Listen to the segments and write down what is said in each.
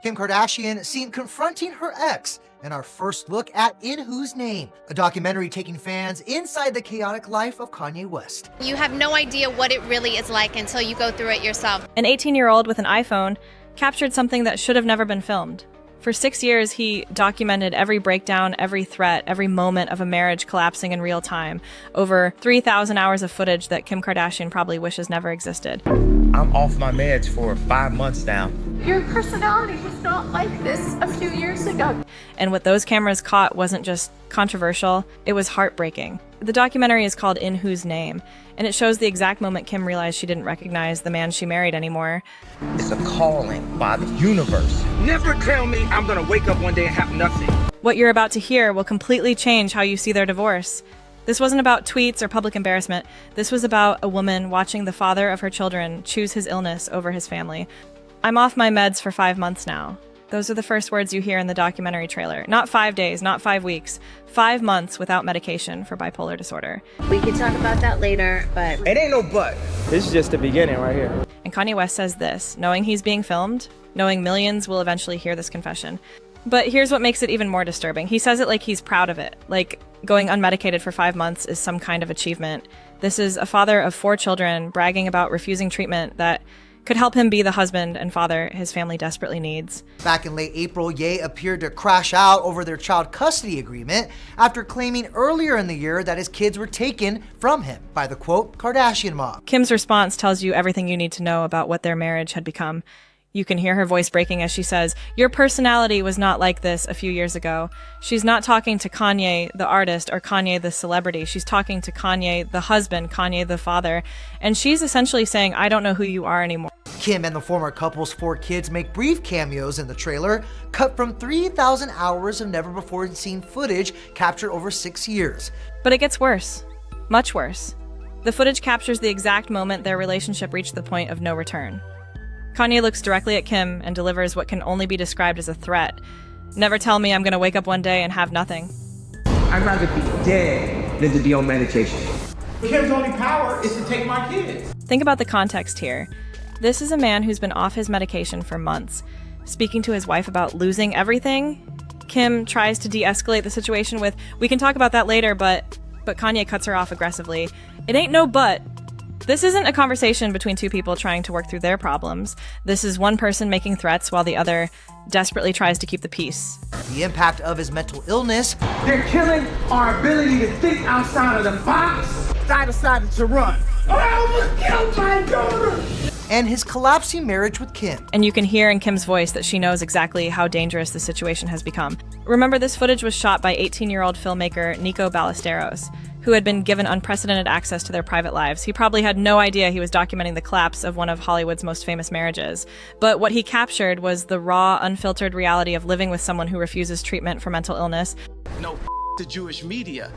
Kim Kardashian seen confronting her ex in our first look at In Whose Name, a documentary taking fans inside the chaotic life of Kanye West. You have no idea what it really is like until you go through it yourself. An 18-year-old with an iPhone captured something that should have never been filmed. For 6 years, he documented every breakdown, every threat, every moment of a marriage collapsing in real time. Over 3,000 hours of footage that Kim Kardashian probably wishes never existed. I'm off my meds for 5 months now. Your personality was not like this a few years ago. And what those cameras caught wasn't just controversial, it was heartbreaking. The documentary is called In Whose Name, and it shows the exact moment Kim realized she didn't recognize the man she married anymore. It's a calling by the universe. Never tell me I'm gonna wake up one day and have nothing. What you're about to hear will completely change how you see their divorce. This wasn't about tweets or public embarrassment. This was about a woman watching the father of her children choose his illness over his family. I'm off my meds for 5 months now. Those are the first words you hear in the documentary trailer. Not 5 days, not 5 weeks. 5 months without medication for bipolar disorder. We can talk about that later, but It ain't no but. This is just the beginning right here. And Kanye West says this, knowing he's being filmed, knowing millions will eventually hear this confession. But here's what makes it even more disturbing. He says it like he's proud of it, like going unmedicated for 5 months is some kind of achievement. This is a father of 4 children bragging about refusing treatment that could help him be the husband and father his family desperately needs. Back in late April, Ye appeared to crash out over their child custody agreement after claiming earlier in the year that his kids were taken from him by the, quote, Kardashian mob. Kim's response tells you everything you need to know about what their marriage had become. You can hear her voice breaking as she says, "Your personality was not like this a few years ago." She's not talking to Kanye, the artist, or Kanye, the celebrity. She's talking to Kanye, the husband, Kanye, the father. And she's essentially saying, I don't know who you are anymore. Kim and the former couple's 4 kids make brief cameos in the trailer, cut from 3,000 hours of never-before-seen footage captured over 6 years. But it gets worse. Much worse. The footage captures the exact moment their relationship reached the point of no return. Kanye looks directly at Kim and delivers what can only be described as a threat. "Never tell me I'm gonna wake up one day and have nothing." I'd rather be dead than to be on medication. Kim's only power is to take my kids. Think about the context here. This is a man who's been off his medication for months. Speaking to his wife about losing everything, Kim tries to de-escalate the situation with, "We can talk about that later, but Kanye cuts her off aggressively. It ain't no but. This isn't a conversation between 2 people trying to work through their problems. This is one person making threats while the other desperately tries to keep the peace. The impact of his mental illness, They're killing our ability to think outside of the box. I decided to run. I almost killed my daughter. and his collapsing marriage with Kim. And you can hear in Kim's voice that she knows exactly how dangerous the situation has become. Remember, this footage was shot by 18-year-old filmmaker Nico Ballesteros, who had been given unprecedented access to their private lives. He probably had no idea he was documenting the collapse of one of Hollywood's most famous marriages. But what he captured was the raw, unfiltered reality of living with someone who refuses treatment for mental illness. No, the Jewish media.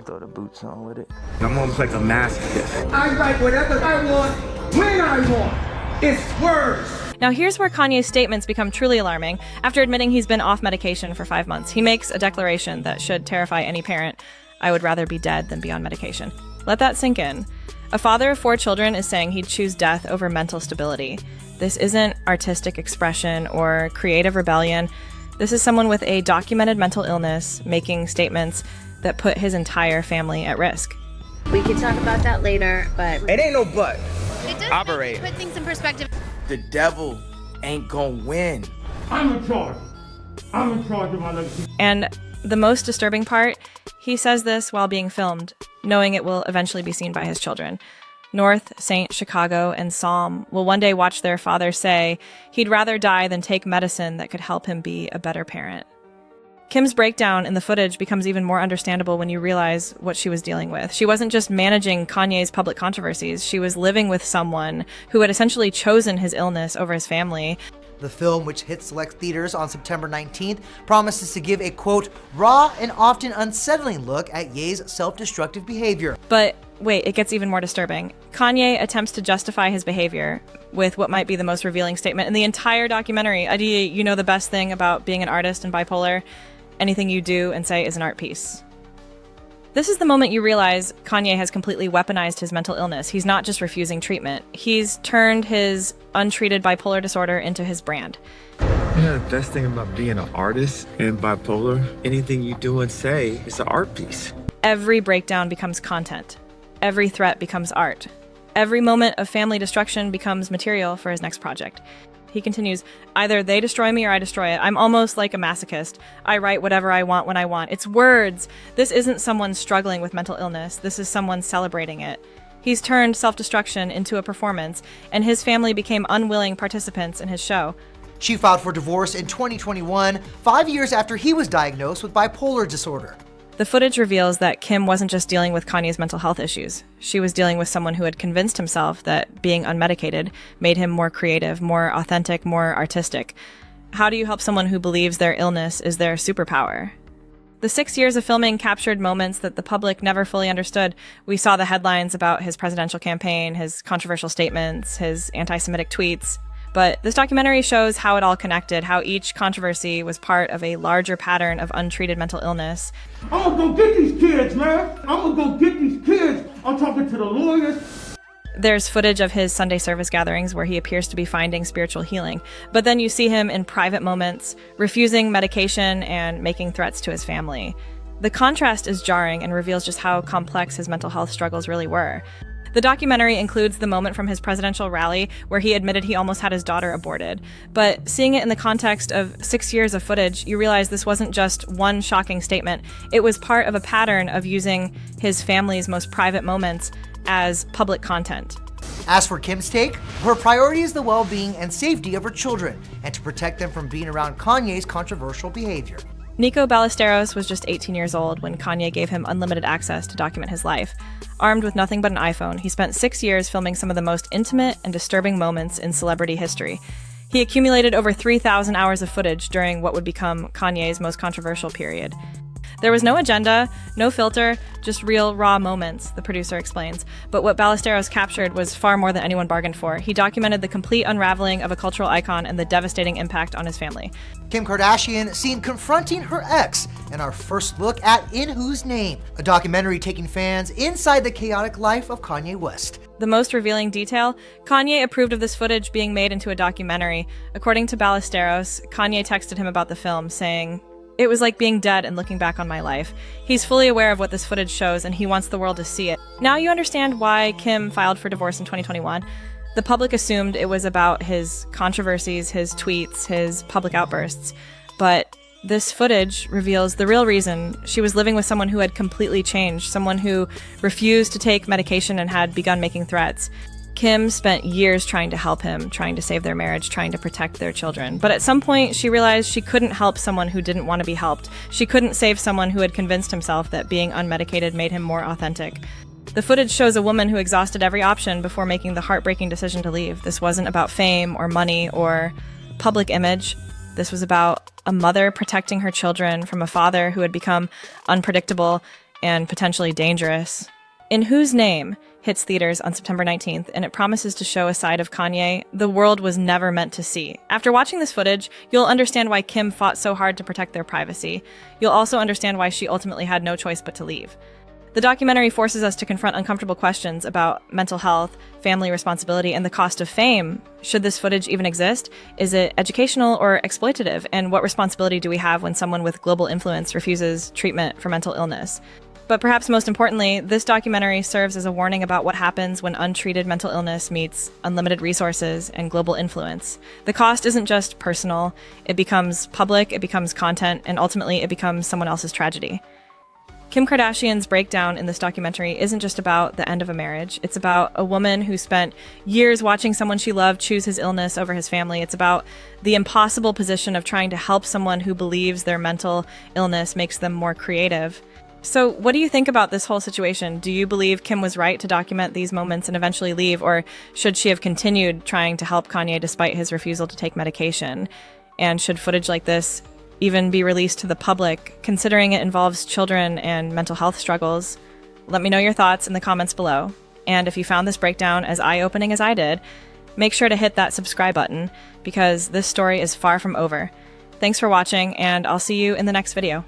Throw the boots on with it. I'm almost like a masochist. I write whatever I want, when I want. It's words. Now here's where Kanye's statements become truly alarming. After admitting he's been off medication for 5 months, he makes a declaration that should terrify any parent. "I would rather be dead than be on medication." Let that sink in. A father of 4 children is saying he'd choose death over mental stability. This isn't artistic expression or creative rebellion. This is someone with a documented mental illness making statements that put his entire family at risk. We can talk about that later, but It ain't no but. it does Operate. put things in perspective. The devil ain't gonna win. I'm in charge. I'm in charge of my legacy. And the most disturbing part, he says this while being filmed, knowing it will eventually be seen by his children. North, St., Chicago, and Psalm will one day watch their father say he'd rather die than take medicine that could help him be a better parent. Kim's breakdown in the footage becomes even more understandable when you realize what she was dealing with. She wasn't just managing Kanye's public controversies, she was living with someone who had essentially chosen his illness over his family. The film, which hits select theaters on September 19th, promises to give a, quote, raw and often unsettling look at Ye's self-destructive behavior. But wait, it gets even more disturbing. Kanye attempts to justify his behavior with what might be the most revealing statement in the entire documentary. Adi, you know the best thing about being an artist and bipolar? Anything you do and say is an art piece. This is the moment you realize Kanye has completely weaponized his mental illness. He's not just refusing treatment. He's turned his untreated bipolar disorder into his brand. You know, the best thing about being an artist and bipolar, anything you do and say is an art piece. Every breakdown becomes content. Every threat becomes art. Every moment of family destruction becomes material for his next project. He continues, either they destroy me or I destroy it. I'm almost like a masochist. I write whatever I want when I want. It's words. This isn't someone struggling with mental illness. This is someone celebrating it. He's turned self-destruction into a performance, and his family became unwilling participants in his show. She filed for divorce in 2021, 5 years after he was diagnosed with bipolar disorder. The footage reveals that Kim wasn't just dealing with Kanye's mental health issues. She was dealing with someone who had convinced himself that being unmedicated made him more creative, more authentic, more artistic. How do you help someone who believes their illness is their superpower? The 6 years of filming captured moments that the public never fully understood. We saw the headlines about his presidential campaign, his controversial statements, his anti-Semitic tweets. But this documentary shows how it all connected, how each controversy was part of a larger pattern of untreated mental illness. I'm gonna go get these kids, man. I'm gonna go get these kids. I'm talking to the lawyers. There's footage of his Sunday service gatherings where he appears to be finding spiritual healing. But then you see him in private moments, refusing medication and making threats to his family. The contrast is jarring and reveals just how complex his mental health struggles really were. The documentary includes the moment from his presidential rally where he admitted he almost had his daughter aborted. But seeing it in the context of 6 years of footage, you realize this wasn't just one shocking statement. It was part of a pattern of using his family's most private moments as public content. As for Kim's take, her priority is the well-being and safety of her children and to protect them from being around Kanye's controversial behavior. Nico Ballesteros was just 18 years old when Kanye gave him unlimited access to document his life. Armed with nothing but an iPhone, he spent 6 years filming some of the most intimate and disturbing moments in celebrity history. He accumulated over 3,000 hours of footage during what would become Kanye's most controversial period. There was no agenda, no filter, just real, raw moments, the producer explains. But what Ballesteros captured was far more than anyone bargained for. He documented the complete unraveling of a cultural icon and the devastating impact on his family. Kim Kardashian seen confronting her ex in our first look at In Whose Name, a documentary taking fans inside the chaotic life of Kanye West. The most revealing detail, Kanye approved of this footage being made into a documentary. According to Ballesteros, Kanye texted him about the film, saying, "It was like being dead and looking back on my life." He's fully aware of what this footage shows and he wants the world to see it. Now you understand why Kim filed for divorce in 2021. The public assumed it was about his controversies, his tweets, his public outbursts. But this footage reveals the real reason. She was living with someone who had completely changed, someone who refused to take medication and had begun making threats. Kim spent years trying to help him, trying to save their marriage, trying to protect their children. But at some point, she realized she couldn't help someone who didn't want to be helped. She couldn't save someone who had convinced himself that being unmedicated made him more authentic. The footage shows a woman who exhausted every option before making the heartbreaking decision to leave. This wasn't about fame or money or public image. This was about a mother protecting her children from a father who had become unpredictable and potentially dangerous. In Whose Name hits theaters on September 19th, and it promises to show a side of Kanye the world was never meant to see. After watching this footage, you'll understand why Kim fought so hard to protect their privacy. You'll also understand why she ultimately had no choice but to leave. The documentary forces us to confront uncomfortable questions about mental health, family responsibility, and the cost of fame. Should this footage even exist? Is it educational or exploitative? And what responsibility do we have when someone with global influence refuses treatment for mental illness? But perhaps most importantly, this documentary serves as a warning about what happens when untreated mental illness meets unlimited resources and global influence. The cost isn't just personal, it becomes public, it becomes content, and ultimately it becomes someone else's tragedy. Kim Kardashian's breakdown in this documentary isn't just about the end of a marriage. It's about a woman who spent years watching someone she loved choose his illness over his family. It's about the impossible position of trying to help someone who believes their mental illness makes them more creative. So what do you think about this whole situation? Do you believe Kim was right to document these moments and eventually leave, or should she have continued trying to help Kanye despite his refusal to take medication? And should footage like this even be released to the public, considering it involves children and mental health struggles? Let me know your thoughts in the comments below. And if you found this breakdown as eye-opening as I did, make sure to hit that subscribe button because this story is far from over. Thanks for watching, and I'll see you in the next video.